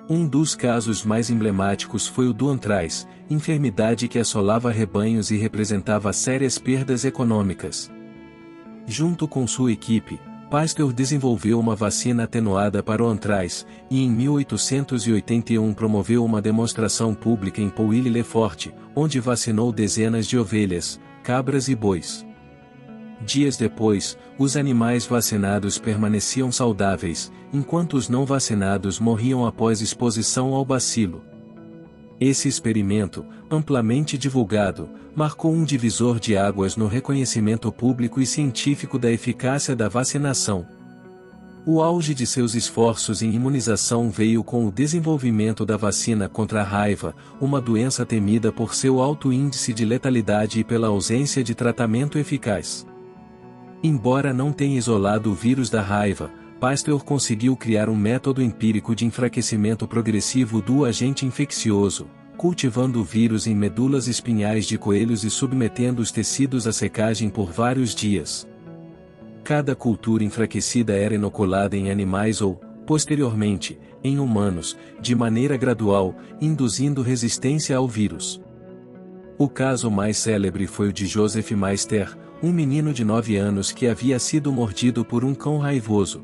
Um dos casos mais emblemáticos foi o do antrax, enfermidade que assolava rebanhos e representava sérias perdas econômicas. Junto com sua equipe, Pasteur desenvolveu uma vacina atenuada para o antrax, e em 1881 promoveu uma demonstração pública em Pouilly-le-Fort, onde vacinou dezenas de ovelhas, cabras e bois. Dias depois, os animais vacinados permaneciam saudáveis, enquanto os não vacinados morriam após exposição ao bacilo. Esse experimento, amplamente divulgado, marcou um divisor de águas no reconhecimento público e científico da eficácia da vacinação. O auge de seus esforços em imunização veio com o desenvolvimento da vacina contra a raiva, uma doença temida por seu alto índice de letalidade e pela ausência de tratamento eficaz. Embora não tenha isolado o vírus da raiva, Pasteur conseguiu criar um método empírico de enfraquecimento progressivo do agente infeccioso, cultivando o vírus em medulas espinhais de coelhos e submetendo os tecidos à secagem por vários dias. Cada cultura enfraquecida era inoculada em animais ou, posteriormente, em humanos, de maneira gradual, induzindo resistência ao vírus. O caso mais célebre foi o de Joseph Meister, um menino de 9 anos que havia sido mordido por um cão raivoso.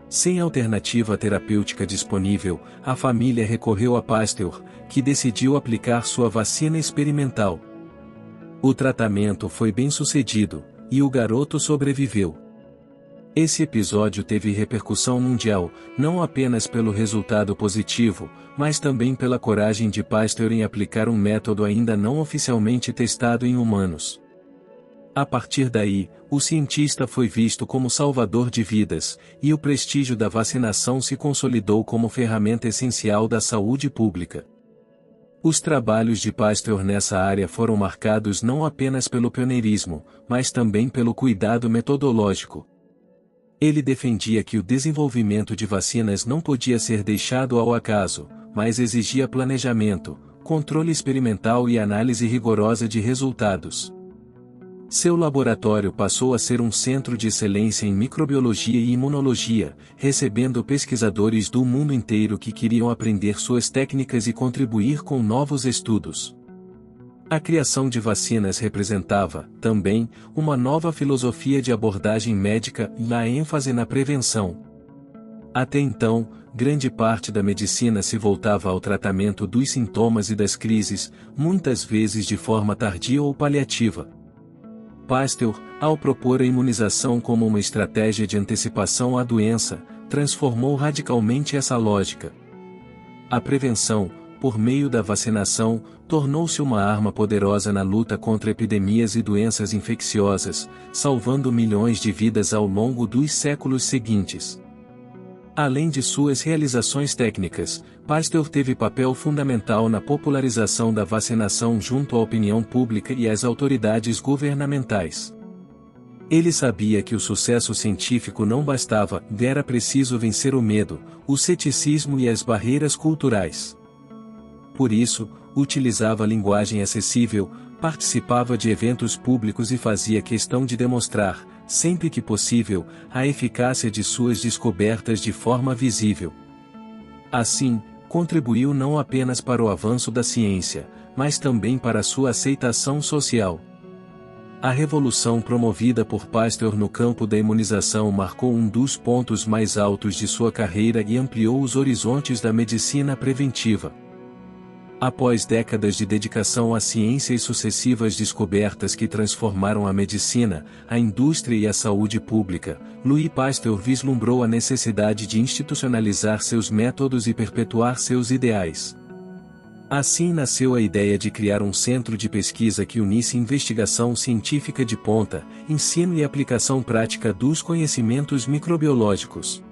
Sem alternativa terapêutica disponível, a família recorreu a Pasteur, que decidiu aplicar sua vacina experimental. O tratamento foi bem-sucedido, e o garoto sobreviveu. Esse episódio teve repercussão mundial, não apenas pelo resultado positivo, mas também pela coragem de Pasteur em aplicar um método ainda não oficialmente testado em humanos. A partir daí, o cientista foi visto como salvador de vidas, e o prestígio da vacinação se consolidou como ferramenta essencial da saúde pública. Os trabalhos de Pasteur nessa área foram marcados não apenas pelo pioneirismo, mas também pelo cuidado metodológico. Ele defendia que o desenvolvimento de vacinas não podia ser deixado ao acaso, mas exigia planejamento, controle experimental e análise rigorosa de resultados. Seu laboratório passou a ser um centro de excelência em microbiologia e imunologia, recebendo pesquisadores do mundo inteiro que queriam aprender suas técnicas e contribuir com novos estudos. A criação de vacinas representava, também, uma nova filosofia de abordagem médica e a ênfase na prevenção. Até então, grande parte da medicina se voltava ao tratamento dos sintomas e das crises, muitas vezes de forma tardia ou paliativa. Pasteur, ao propor a imunização como uma estratégia de antecipação à doença, transformou radicalmente essa lógica. A prevenção, por meio da vacinação, tornou-se uma arma poderosa na luta contra epidemias e doenças infecciosas, salvando milhões de vidas ao longo dos séculos seguintes. Além de suas realizações técnicas, Pasteur teve papel fundamental na popularização da vacinação junto à opinião pública e às autoridades governamentais. Ele sabia que o sucesso científico não bastava, era preciso vencer o medo, o ceticismo e as barreiras culturais. Por isso, utilizava linguagem acessível, participava de eventos públicos e fazia questão de demonstrar, sempre que possível, a eficácia de suas descobertas de forma visível. Assim, contribuiu não apenas para o avanço da ciência, mas também para sua aceitação social. A revolução promovida por Pasteur no campo da imunização marcou um dos pontos mais altos de sua carreira e ampliou os horizontes da medicina preventiva. Após décadas de dedicação à ciência e sucessivas descobertas que transformaram a medicina, a indústria e a saúde pública, Louis Pasteur vislumbrou a necessidade de institucionalizar seus métodos e perpetuar seus ideais. Assim nasceu a ideia de criar um centro de pesquisa que unisse investigação científica de ponta, ensino e aplicação prática dos conhecimentos microbiológicos.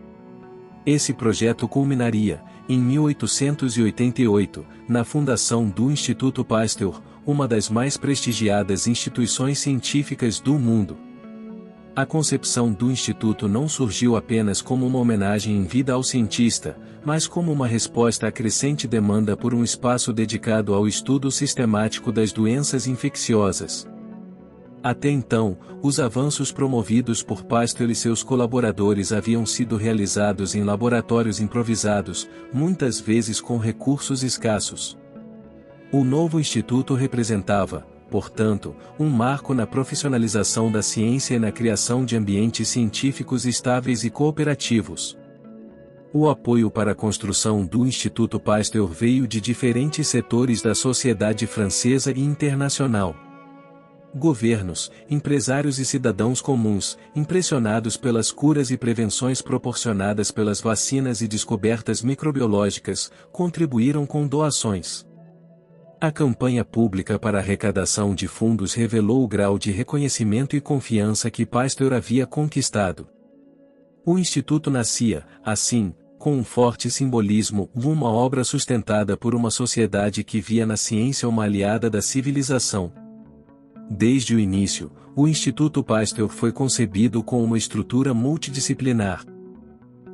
Esse projeto culminaria, em 1888, na fundação do Instituto Pasteur, uma das mais prestigiadas instituições científicas do mundo. A concepção do Instituto não surgiu apenas como uma homenagem em vida ao cientista, mas como uma resposta à crescente demanda por um espaço dedicado ao estudo sistemático das doenças infecciosas. Até então, os avanços promovidos por Pasteur e seus colaboradores haviam sido realizados em laboratórios improvisados, muitas vezes com recursos escassos. O novo instituto representava, portanto, um marco na profissionalização da ciência e na criação de ambientes científicos estáveis e cooperativos. O apoio para a construção do Instituto Pasteur veio de diferentes setores da sociedade francesa e internacional. Governos, empresários e cidadãos comuns, impressionados pelas curas e prevenções proporcionadas pelas vacinas e descobertas microbiológicas, contribuíram com doações. A campanha pública para arrecadação de fundos revelou o grau de reconhecimento e confiança que Pasteur havia conquistado. O Instituto nascia, assim, com um forte simbolismo, uma obra sustentada por uma sociedade que via na ciência uma aliada da civilização. Desde o início, o Instituto Pasteur foi concebido com uma estrutura multidisciplinar.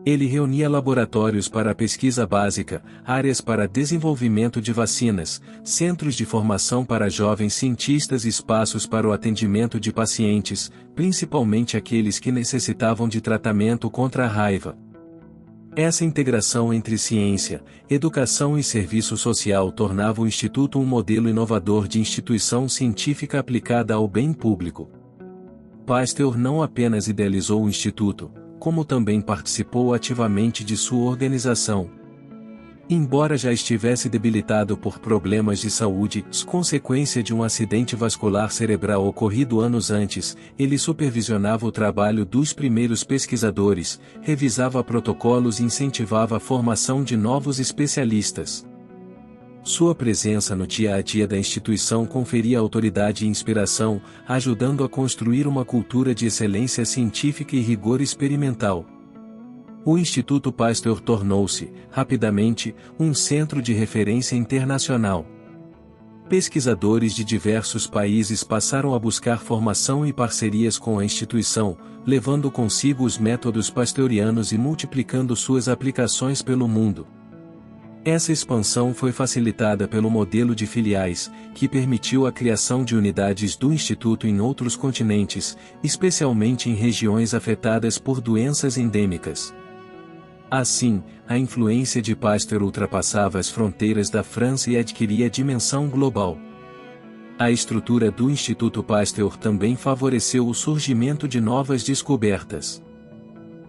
Ele reunia laboratórios para a pesquisa básica, áreas para desenvolvimento de vacinas, centros de formação para jovens cientistas e espaços para o atendimento de pacientes, principalmente aqueles que necessitavam de tratamento contra a raiva. Essa integração entre ciência, educação e serviço social tornava o Instituto um modelo inovador de instituição científica aplicada ao bem público. Pasteur não apenas idealizou o Instituto, como também participou ativamente de sua organização. Embora já estivesse debilitado por problemas de saúde, consequência de um acidente vascular cerebral ocorrido anos antes, ele supervisionava o trabalho dos primeiros pesquisadores, revisava protocolos e incentivava a formação de novos especialistas. Sua presença no dia a dia da instituição conferia autoridade e inspiração, ajudando a construir uma cultura de excelência científica e rigor experimental. O Instituto Pasteur tornou-se, rapidamente, um centro de referência internacional. Pesquisadores de diversos países passaram a buscar formação e parcerias com a instituição, levando consigo os métodos pasteurianos e multiplicando suas aplicações pelo mundo. Essa expansão foi facilitada pelo modelo de filiais, que permitiu a criação de unidades do Instituto em outros continentes, especialmente em regiões afetadas por doenças endêmicas. Assim, a influência de Pasteur ultrapassava as fronteiras da França e adquiria dimensão global. A estrutura do Instituto Pasteur também favoreceu o surgimento de novas descobertas.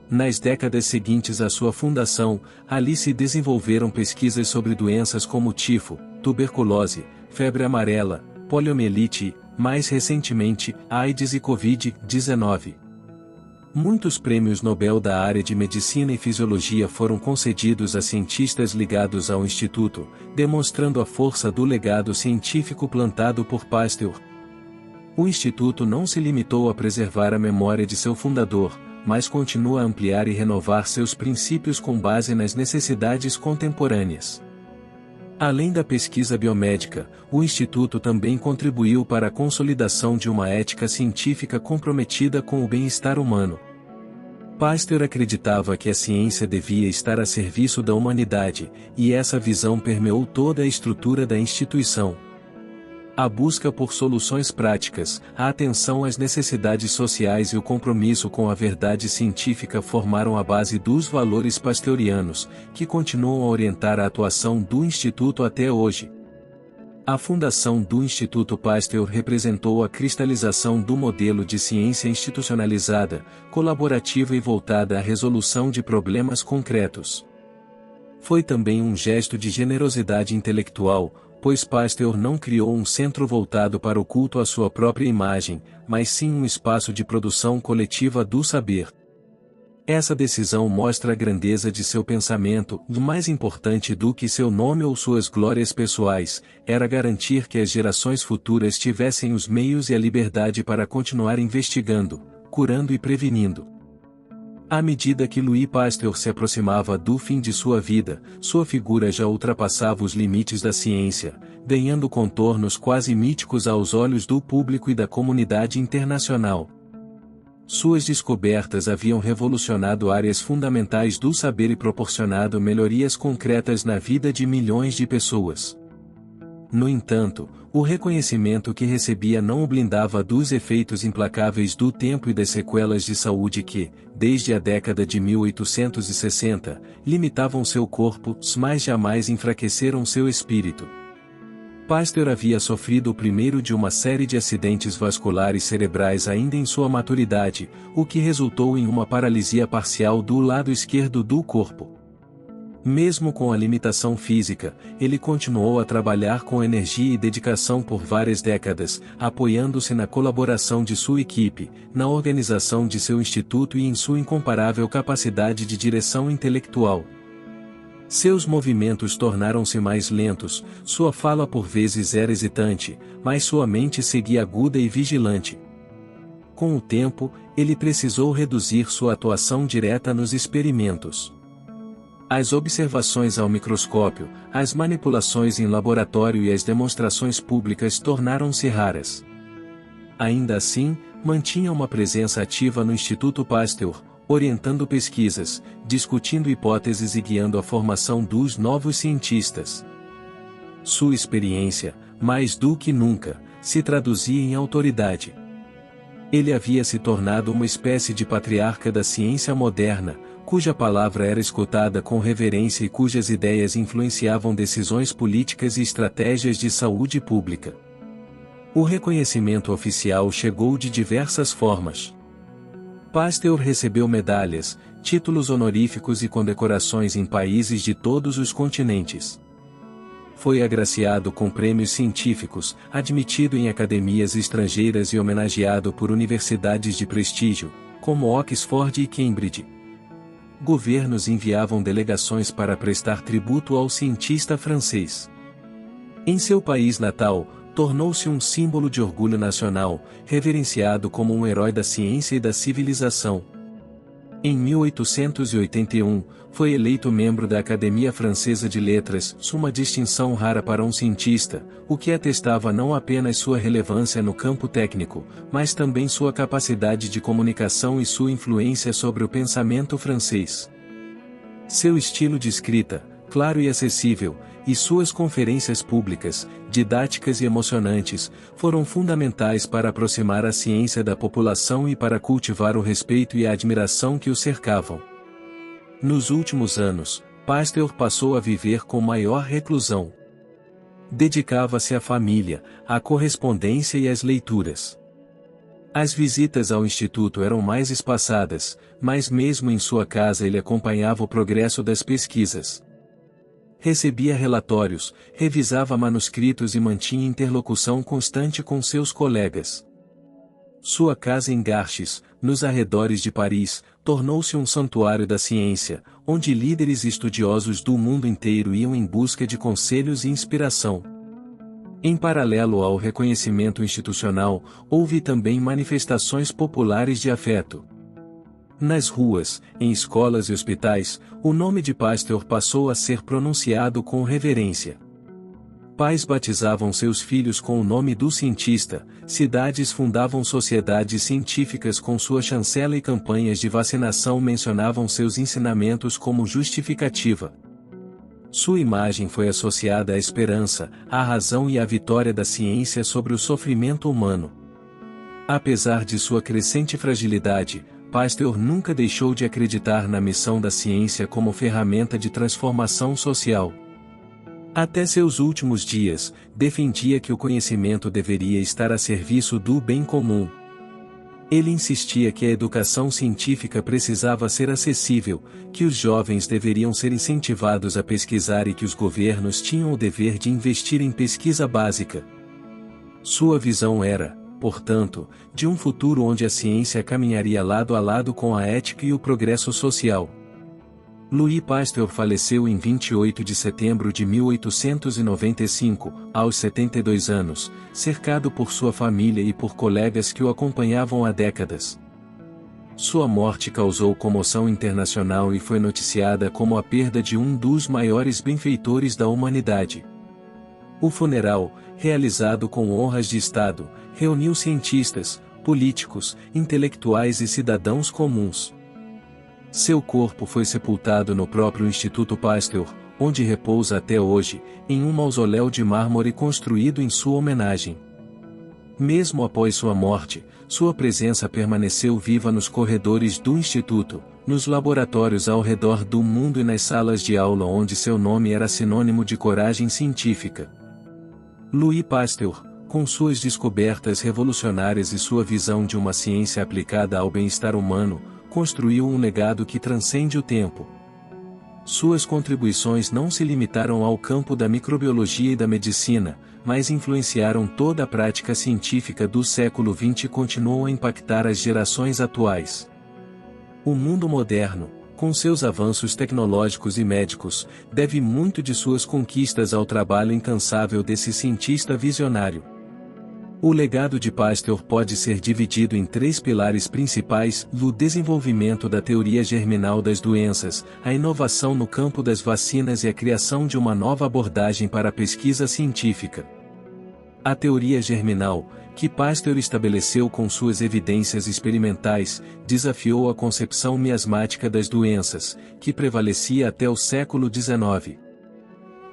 Nas décadas seguintes à sua fundação, ali se desenvolveram pesquisas sobre doenças como tifo, tuberculose, febre amarela, poliomielite e, mais recentemente, AIDS e Covid-19. Muitos prêmios Nobel da área de medicina e fisiologia foram concedidos a cientistas ligados ao Instituto, demonstrando a força do legado científico plantado por Pasteur. O Instituto não se limitou a preservar a memória de seu fundador, mas continua a ampliar e renovar seus princípios com base nas necessidades contemporâneas. Além da pesquisa biomédica, o Instituto também contribuiu para a consolidação de uma ética científica comprometida com o bem-estar humano. Pasteur acreditava que a ciência devia estar a serviço da humanidade, e essa visão permeou toda a estrutura da instituição. A busca por soluções práticas, a atenção às necessidades sociais e o compromisso com a verdade científica formaram a base dos valores pasteurianos, que continuam a orientar a atuação do Instituto até hoje. A fundação do Instituto Pasteur representou a cristalização do modelo de ciência institucionalizada, colaborativa e voltada à resolução de problemas concretos. Foi também um gesto de generosidade intelectual, pois Pasteur não criou um centro voltado para o culto à sua própria imagem, mas sim um espaço de produção coletiva do saber. Essa decisão mostra a grandeza de seu pensamento, e mais importante do que seu nome ou suas glórias pessoais, era garantir que as gerações futuras tivessem os meios e a liberdade para continuar investigando, curando e prevenindo. À medida que Louis Pasteur se aproximava do fim de sua vida, sua figura já ultrapassava os limites da ciência, ganhando contornos quase míticos aos olhos do público e da comunidade internacional. Suas descobertas haviam revolucionado áreas fundamentais do saber e proporcionado melhorias concretas na vida de milhões de pessoas. No entanto, o reconhecimento que recebia não o blindava dos efeitos implacáveis do tempo e das sequelas de saúde que, desde a década de 1860, limitavam seu corpo, mas jamais enfraqueceram seu espírito. Pasteur havia sofrido o primeiro de uma série de acidentes vasculares cerebrais ainda em sua maturidade, o que resultou em uma paralisia parcial do lado esquerdo do corpo. Mesmo com a limitação física, ele continuou a trabalhar com energia e dedicação por várias décadas, apoiando-se na colaboração de sua equipe, na organização de seu instituto e em sua incomparável capacidade de direção intelectual. Seus movimentos tornaram-se mais lentos, sua fala por vezes era hesitante, mas sua mente seguia aguda e vigilante. Com o tempo, ele precisou reduzir sua atuação direta nos experimentos. As observações ao microscópio, as manipulações em laboratório e as demonstrações públicas tornaram-se raras. Ainda assim, mantinha uma presença ativa no Instituto Pasteur, orientando pesquisas, discutindo hipóteses e guiando a formação dos novos cientistas. Sua experiência, mais do que nunca, se traduzia em autoridade. Ele havia se tornado uma espécie de patriarca da ciência moderna, cuja palavra era escutada com reverência e cujas ideias influenciavam decisões políticas e estratégias de saúde pública. O reconhecimento oficial chegou de diversas formas. Pasteur recebeu medalhas, títulos honoríficos e condecorações em países de todos os continentes. Foi agraciado com prêmios científicos, admitido em academias estrangeiras e homenageado por universidades de prestígio, como Oxford e Cambridge. Governos enviavam delegações para prestar tributo ao cientista francês. Em seu país natal, tornou-se um símbolo de orgulho nacional, reverenciado como um herói da ciência e da civilização. Em 1881, foi eleito membro da Academia Francesa de Letras, uma distinção rara para um cientista, o que atestava não apenas sua relevância no campo técnico, mas também sua capacidade de comunicação e sua influência sobre o pensamento francês. Seu estilo de escrita, claro e acessível, e suas conferências públicas, didáticas e emocionantes, foram fundamentais para aproximar a ciência da população e para cultivar o respeito e a admiração que o cercavam. Nos últimos anos, Pasteur passou a viver com maior reclusão. Dedicava-se à família, à correspondência e às leituras. As visitas ao instituto eram mais espaçadas, mas mesmo em sua casa ele acompanhava o progresso das pesquisas. Recebia relatórios, revisava manuscritos e mantinha interlocução constante com seus colegas. Sua casa em Garches, nos arredores de Paris, tornou-se um santuário da ciência, onde líderes estudiosos do mundo inteiro iam em busca de conselhos e inspiração. Em paralelo ao reconhecimento institucional, houve também manifestações populares de afeto. Nas ruas, em escolas e hospitais, o nome de Pasteur passou a ser pronunciado com reverência. Pais batizavam seus filhos com o nome do cientista, cidades fundavam sociedades científicas com sua chancela e campanhas de vacinação mencionavam seus ensinamentos como justificativa. Sua imagem foi associada à esperança, à razão e à vitória da ciência sobre o sofrimento humano. Apesar de sua crescente fragilidade, Pasteur nunca deixou de acreditar na missão da ciência como ferramenta de transformação social. Até seus últimos dias, defendia que o conhecimento deveria estar a serviço do bem comum. Ele insistia que a educação científica precisava ser acessível, que os jovens deveriam ser incentivados a pesquisar e que os governos tinham o dever de investir em pesquisa básica. Sua visão era, portanto, de um futuro onde a ciência caminharia lado a lado com a ética e o progresso social. Louis Pasteur faleceu em 28 de setembro de 1895, aos 72 anos, cercado por sua família e por colegas que o acompanhavam há décadas. Sua morte causou comoção internacional e foi noticiada como a perda de um dos maiores benfeitores da humanidade. O funeral, realizado com honras de Estado, reuniu cientistas, políticos, intelectuais e cidadãos comuns. Seu corpo foi sepultado no próprio Instituto Pasteur, onde repousa até hoje, em um mausoléu de mármore construído em sua homenagem. Mesmo após sua morte, sua presença permaneceu viva nos corredores do Instituto, nos laboratórios ao redor do mundo e nas salas de aula onde seu nome era sinônimo de coragem científica. Louis Pasteur, com suas descobertas revolucionárias e sua visão de uma ciência aplicada ao bem-estar humano, construiu um legado que transcende o tempo. Suas contribuições não se limitaram ao campo da microbiologia e da medicina, mas influenciaram toda a prática científica do século XX e continuam a impactar as gerações atuais. O mundo moderno, com seus avanços tecnológicos e médicos, deve muito de suas conquistas ao trabalho incansável desse cientista visionário. O legado de Pasteur pode ser dividido em três pilares principais: o desenvolvimento da teoria germinal das doenças, a inovação no campo das vacinas e a criação de uma nova abordagem para a pesquisa científica. A teoria germinal, que Pasteur estabeleceu com suas evidências experimentais, desafiou a concepção miasmática das doenças, que prevalecia até o século XIX.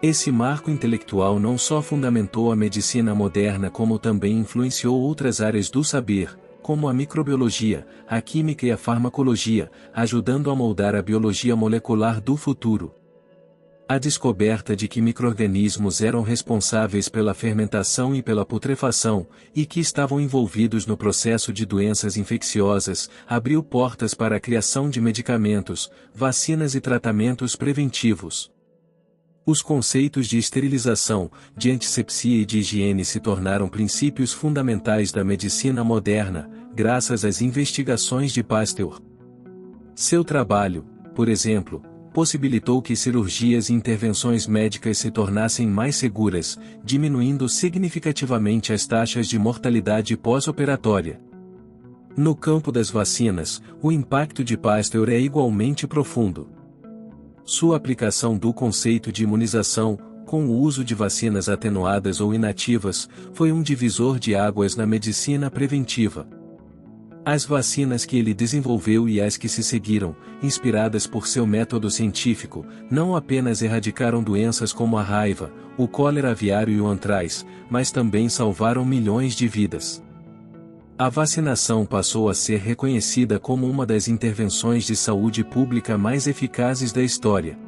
Esse marco intelectual não só fundamentou a medicina moderna como também influenciou outras áreas do saber, como a microbiologia, a química e a farmacologia, ajudando a moldar a biologia molecular do futuro. A descoberta de que micro-organismos eram responsáveis pela fermentação e pela putrefação, e que estavam envolvidos no processo de doenças infecciosas, abriu portas para a criação de medicamentos, vacinas e tratamentos preventivos. Os conceitos de esterilização, de antisepsia e de higiene se tornaram princípios fundamentais da medicina moderna, graças às investigações de Pasteur. Seu trabalho, por exemplo, possibilitou que cirurgias e intervenções médicas se tornassem mais seguras, diminuindo significativamente as taxas de mortalidade pós-operatória. No campo das vacinas, o impacto de Pasteur é igualmente profundo. Sua aplicação do conceito de imunização, com o uso de vacinas atenuadas ou inativas, foi um divisor de águas na medicina preventiva. As vacinas que ele desenvolveu e as que se seguiram, inspiradas por seu método científico, não apenas erradicaram doenças como a raiva, o cólera aviário e o antraz, mas também salvaram milhões de vidas. A vacinação passou a ser reconhecida como uma das intervenções de saúde pública mais eficazes da história.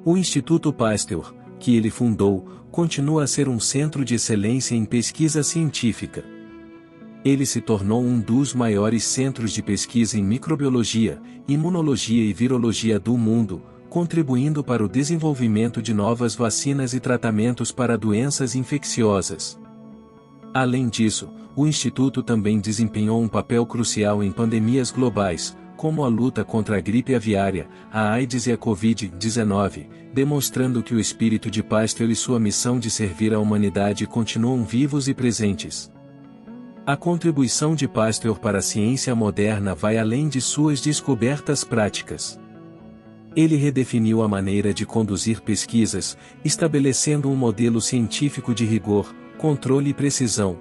O Instituto Pasteur, que ele fundou, continua a ser um centro de excelência em pesquisa científica. Ele se tornou um dos maiores centros de pesquisa em microbiologia, imunologia e virologia do mundo, contribuindo para o desenvolvimento de novas vacinas e tratamentos para doenças infecciosas. Além disso, o Instituto também desempenhou um papel crucial em pandemias globais, como a luta contra a gripe aviária, a AIDS e a Covid-19, demonstrando que o espírito de Pasteur e sua missão de servir a humanidade continuam vivos e presentes. A contribuição de Pasteur para a ciência moderna vai além de suas descobertas práticas. Ele redefiniu a maneira de conduzir pesquisas, estabelecendo um modelo científico de rigor, controle e precisão.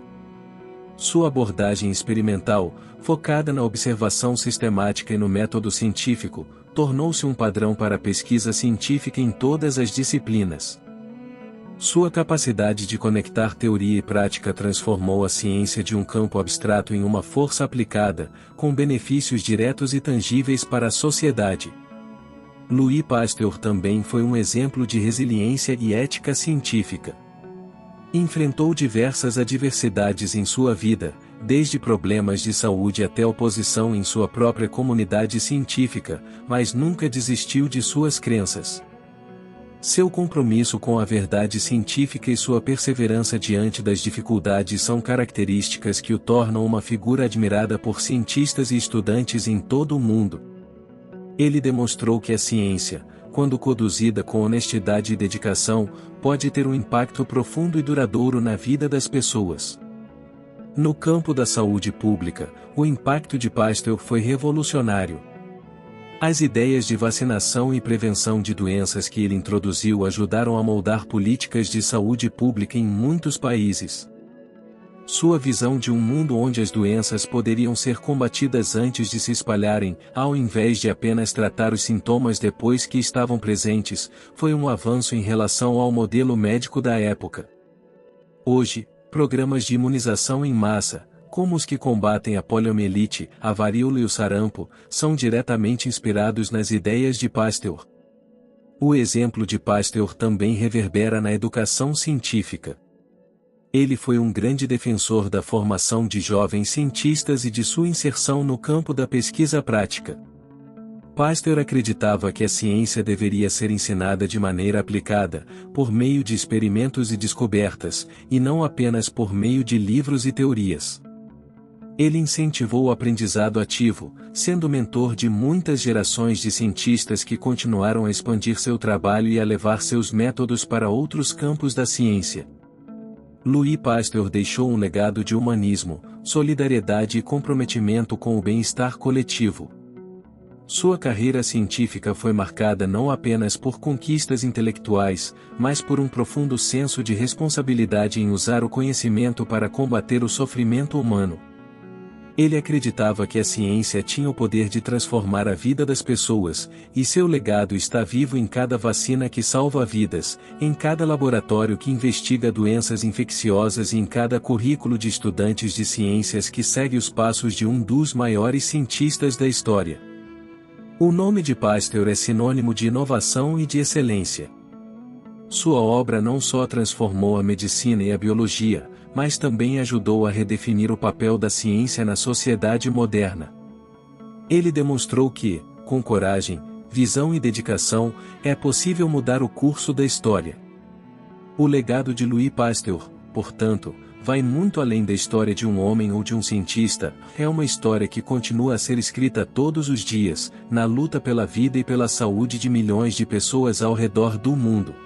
Sua abordagem experimental, focada na observação sistemática e no método científico, tornou-se um padrão para a pesquisa científica em todas as disciplinas. Sua capacidade de conectar teoria e prática transformou a ciência de um campo abstrato em uma força aplicada, com benefícios diretos e tangíveis para a sociedade. Louis Pasteur também foi um exemplo de resiliência e ética científica. Enfrentou diversas adversidades em sua vida, desde problemas de saúde até oposição em sua própria comunidade científica, mas nunca desistiu de suas crenças. Seu compromisso com a verdade científica e sua perseverança diante das dificuldades são características que o tornam uma figura admirada por cientistas e estudantes em todo o mundo. Ele demonstrou que a ciência, quando conduzida com honestidade e dedicação, pode ter um impacto profundo e duradouro na vida das pessoas. No campo da saúde pública, o impacto de Pasteur foi revolucionário. As ideias de vacinação e prevenção de doenças que ele introduziu ajudaram a moldar políticas de saúde pública em muitos países. Sua visão de um mundo onde as doenças poderiam ser combatidas antes de se espalharem, ao invés de apenas tratar os sintomas depois que estavam presentes, foi um avanço em relação ao modelo médico da época. Hoje, programas de imunização em massa, como os que combatem a poliomielite, a varíola e o sarampo, são diretamente inspirados nas ideias de Pasteur. O exemplo de Pasteur também reverbera na educação científica. Ele foi um grande defensor da formação de jovens cientistas e de sua inserção no campo da pesquisa prática. Pasteur acreditava que a ciência deveria ser ensinada de maneira aplicada, por meio de experimentos e descobertas, e não apenas por meio de livros e teorias. Ele incentivou o aprendizado ativo, sendo mentor de muitas gerações de cientistas que continuaram a expandir seu trabalho e a levar seus métodos para outros campos da ciência. Louis Pasteur deixou um legado de humanismo, solidariedade e comprometimento com o bem-estar coletivo. Sua carreira científica foi marcada não apenas por conquistas intelectuais, mas por um profundo senso de responsabilidade em usar o conhecimento para combater o sofrimento humano. Ele acreditava que a ciência tinha o poder de transformar a vida das pessoas, e seu legado está vivo em cada vacina que salva vidas, em cada laboratório que investiga doenças infecciosas e em cada currículo de estudantes de ciências que segue os passos de um dos maiores cientistas da história. O nome de Pasteur é sinônimo de inovação e de excelência. Sua obra não só transformou a medicina e a biologia, mas também ajudou a redefinir o papel da ciência na sociedade moderna. Ele demonstrou que, com coragem, visão e dedicação, é possível mudar o curso da história. O legado de Louis Pasteur, portanto, vai muito além da história de um homem ou de um cientista, é uma história que continua a ser escrita todos os dias, na luta pela vida e pela saúde de milhões de pessoas ao redor do mundo.